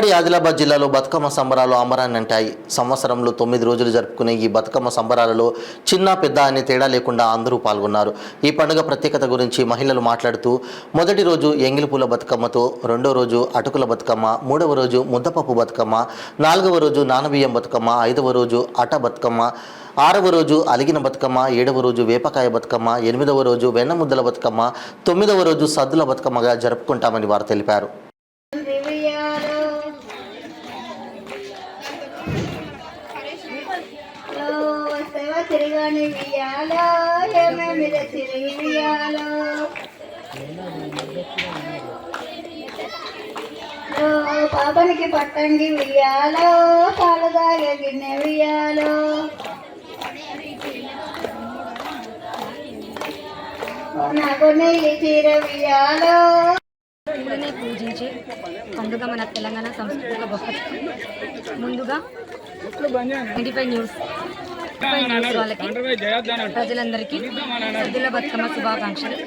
ఉమ్మడి ఆదిలాబాద్ జిల్లాలో బతుకమ్మ సంబరాలు అంబరాన్ని అంటాయి. సంవత్సరంలో 9 రోజులు జరుపుకునే ఈ బతుకమ్మ సంబరాలలో చిన్న పెద్ద అనే తేడా లేకుండా అందరూ పాల్గొన్నారు. ఈ పండుగ ప్రత్యేకత గురించి మహిళలు మాట్లాడుతూ, మొదటి రోజు ఎంగిలిపూల బతుకమ్మతో, రెండో రోజు అటుకుల బతుకమ్మ, మూడవ రోజు ముద్దపప్పు బతుకమ్మ, నాలుగవ రోజు నానబియ్యం బతుకమ్మ, ఐదవ రోజు అట బతుకమ్మ, ఆరవ రోజు అలిగిన బతుకమ్మ, ఏడవ రోజు వేపకాయ బతుకమ్మ, ఎనిమిదవ రోజు వెన్నముద్దల బతుకమ్మ, తొమ్మిదవ రోజు సద్దుల బతుకమ్మగా జరుపుకుంటామని వారు తెలిపారు. తిరగని వియాలో ఏమేమిద తిరిగి వియాలో పాపనికి పట్టంగి వియాలో పాలు తాగే గిన్నె వియాలో నాకు నెయ్యి చీర వియాలో. పూజించే పండుగ మన తెలంగాణ సంస్కృతిక గొప్ప. ముందుగా 25 న్యూస్ వాళ్ళకి ప్రజలందరికీ సద్దుల బతుకమ్మ శుభాకాంక్షలు.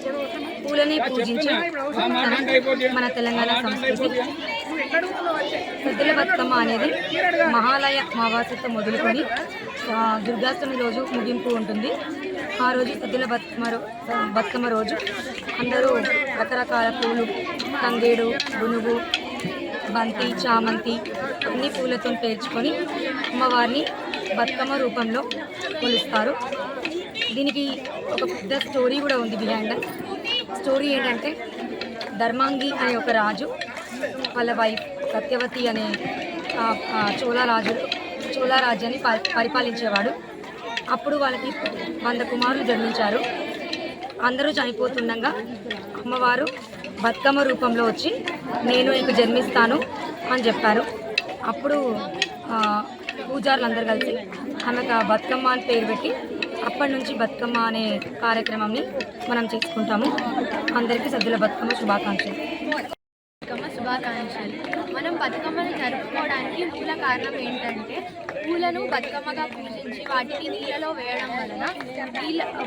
పూలని పూజించి మన తెలంగాణ సంస్కృతి. సద్దుల బతుకమ్మ అనేది మహాలయ అమావాస్యతో మొదలుకొని దుర్గాష్టమి రోజు ముగింపు ఉంటుంది. ఆ రోజు సద్దుల బతుకమ్మ రోజు అందరూ రకరకాల పూలు, తంగేడు, గునుగు, బంతి, చామంతి అన్ని పూలతో పేర్చుకొని అమ్మవారిని బతుకమ్మ రూపంలో కొలుస్తారు. దీనికి ఒక పెద్ద స్టోరీ కూడా ఉంది బిహైండ్. స్టోరీ ఏంటంటే, ధర్మాంగి అనే ఒక రాజు వాళ్ళ వైఫ్ సత్యవతి అనే చోళ రాజ్యాన్ని పరిపాలించేవాడు. అప్పుడు వాళ్ళకి 100 కుమారులు జన్మించారు. అందరూ చనిపోతుండగా అమ్మవారు బతుకమ్మ రూపంలో వచ్చి నేను నీకు జన్మిస్తాను అని చెప్పారు. అప్పుడు పూజారులు అందరు కలిసి ఆమెకు బతుకమ్మ అని పేరు పెట్టి అప్పటి నుంచి బతుకమ్మ అనే కార్యక్రమాన్ని మనం చేసుకుంటాము. అందరికీ సద్దుల బతుకమ్మ శుభాకాంక్షలు. మనం బతుకమ్మను జరుపుకోవడానికి మూల కారణం ఏంటంటే, పూలను బతుకమ్మగా పూజించి వాటిని నీళ్ళలో వేయడం వలన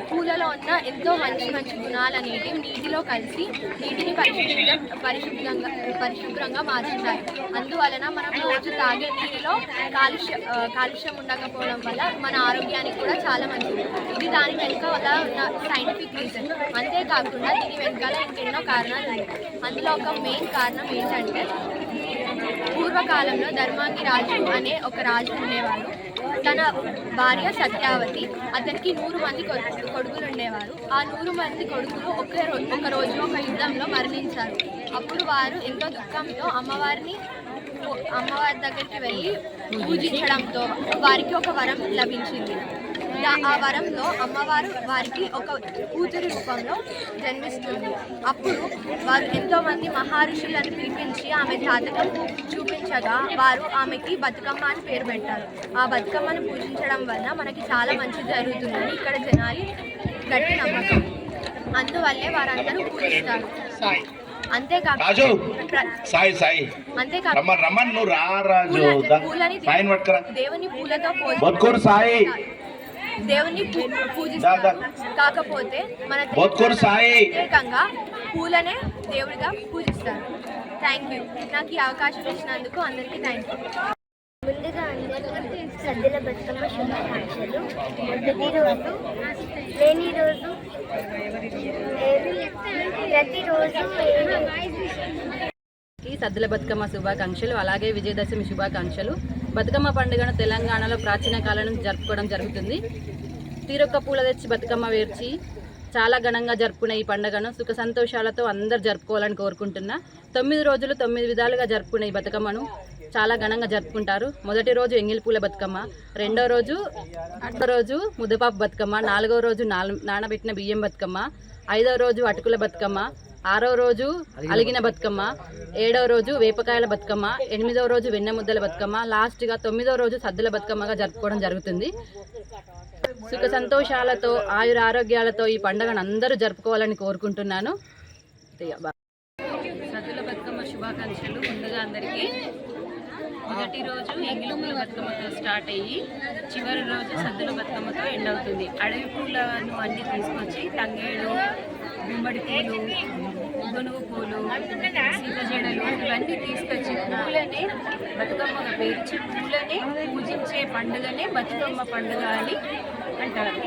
పూలలో ఉన్న ఎంతో మంచి మంచి గుణాలు అనేటివి నీటిలో కలిసి నీటిని పరిశుభ్రంగా మార్చుతాయి. అందువలన మనం రోజు తాగే నీటిలో కాలుష్యం ఉండకపోవడం వల్ల మన ఆరోగ్యానికి కూడా చాలా మంచిది. ఇది దాని వెనుక ఉన్న సైంటిఫిక్ రీజన్. అంతేకాకుండా దీని వెనకాల ఇంకెన్నో కారణాలు ఉన్నాయి. అందులో ఒక మెయిన్ కారణం ఏంటంటే, పూర్వకాలంలో ధర్మాంగి రాజు అనే ఒక రాజు ఉండేవాడు. తన భార్య సత్యావతి, అతనికి 100 మంది కొడుకులు ఉండేవారు. ఆ 100 మంది కొడుకులు ఒక రోజు ఒక యుద్ధంలో మరణించారు. అప్పుడు వారు ఎంతో దుఃఖంతో అమ్మవారి దగ్గరికి వెళ్ళి పూజించడంతో వారికి ఒక వరం లభించింది. ఆ వరంలో అమ్మవారు వారికి ఒక కూతురి రూపంలో జన్మిస్తుంది. అప్పుడు వారు ఎంతోమంది మహర్షులను పిలిపించి ఆమె జాతకం చూపించగా వారు ఆమెకి బతుకమ్మ అని పేరు పెట్టారు. ఆ బతుకమ్మను పూజించడం వల్ల మనకి చాలా మంచి జరుగుతుందని ఇక్కడ జనాలు గట్టి నమ్మకం. అందువల్లే వారందరూ పూజిస్తారు. దేవుని పూలతో దేవుని పూజిస్తారు. కాకపోతే మన ప్రత్యేకంగా పూలనే దేవుడిగా పూజిస్తారు. Thank you. నాకు ఈ అవకాశం ఇచ్చినందుకు అందరికీ థ్యాంక్ యూ. ముందుగా అందరికీ సద్దుల బతుకమ్మ శుభాకాంక్షలు. మొదటి రోజు లేని రోజు ప్రతిరోజు సద్దుల బతుకమ్మ శుభాకాంక్షలు, అలాగే విజయదశమి శుభాకాంక్షలు. బతుకమ్మ పండుగను తెలంగాణలో ప్రాచీన కాలం నుంచి జరుపుకోవడం జరుగుతుంది. తీరొక్క పూల తెచ్చి బతుకమ్మ వేర్చి చాలా ఘనంగా జరుపుకునే ఈ పండుగను సుఖ సంతోషాలతో అందరు జరుపుకోవాలని కోరుకుంటున్నా. 9 రోజులు 9 విధాలుగా జరుపుకునే ఈ బతుకమ్మను చాలా ఘనంగా జరుపుకుంటారు. మొదటి రోజు ఎంగిలిపూల బతుకమ్మ, రెండో రోజు ముద్దపప్పు బతుకమ్మ, నాలుగో రోజు నానబెట్టిన బియ్యం బతుకమ్మ, ఐదవ రోజు అటుకుల బతుకమ్మ, ఆరో రోజు అలిగిన బతుకమ్మ, ఏడవ రోజు వేపకాయల బతుకమ్మ, ఎనిమిదవ రోజు వెన్నముద్దల బతుకమ్మ, లాస్ట్గా 9వ రోజు సద్దుల బతుకమ్మగా జరుపుకోవడం జరుగుతుంది. సుఖ సంతోషాలతో ఆయుర ఆరోగ్యాలతో ఈ పండుగను అందరూ జరుపుకోవాలని కోరుకుంటున్నాను. సద్దుల బతుకమ్మ శుభాకాంక్షలు. ముందుగా అందరికీ మొదటి రోజు ఎంగిలిపూల బతుకమ్మతో స్టార్ట్ అయ్యి చివరి రోజు సద్దుల బతుకమ్మతో ఎండ్ అవుతుంది. అడవి పూలను అన్నీ తీసుకొచ్చి తంగేడు, గుమ్మడి పూలు, గునుగు పూలు, సీతజడలు ఇవన్నీ తీసుకొచ్చి పూలనే బతుకమ్మగా పేర్చి పూలనే పూజించే పండుగనే బతుకమ్మ పండుగ అని అంటారు.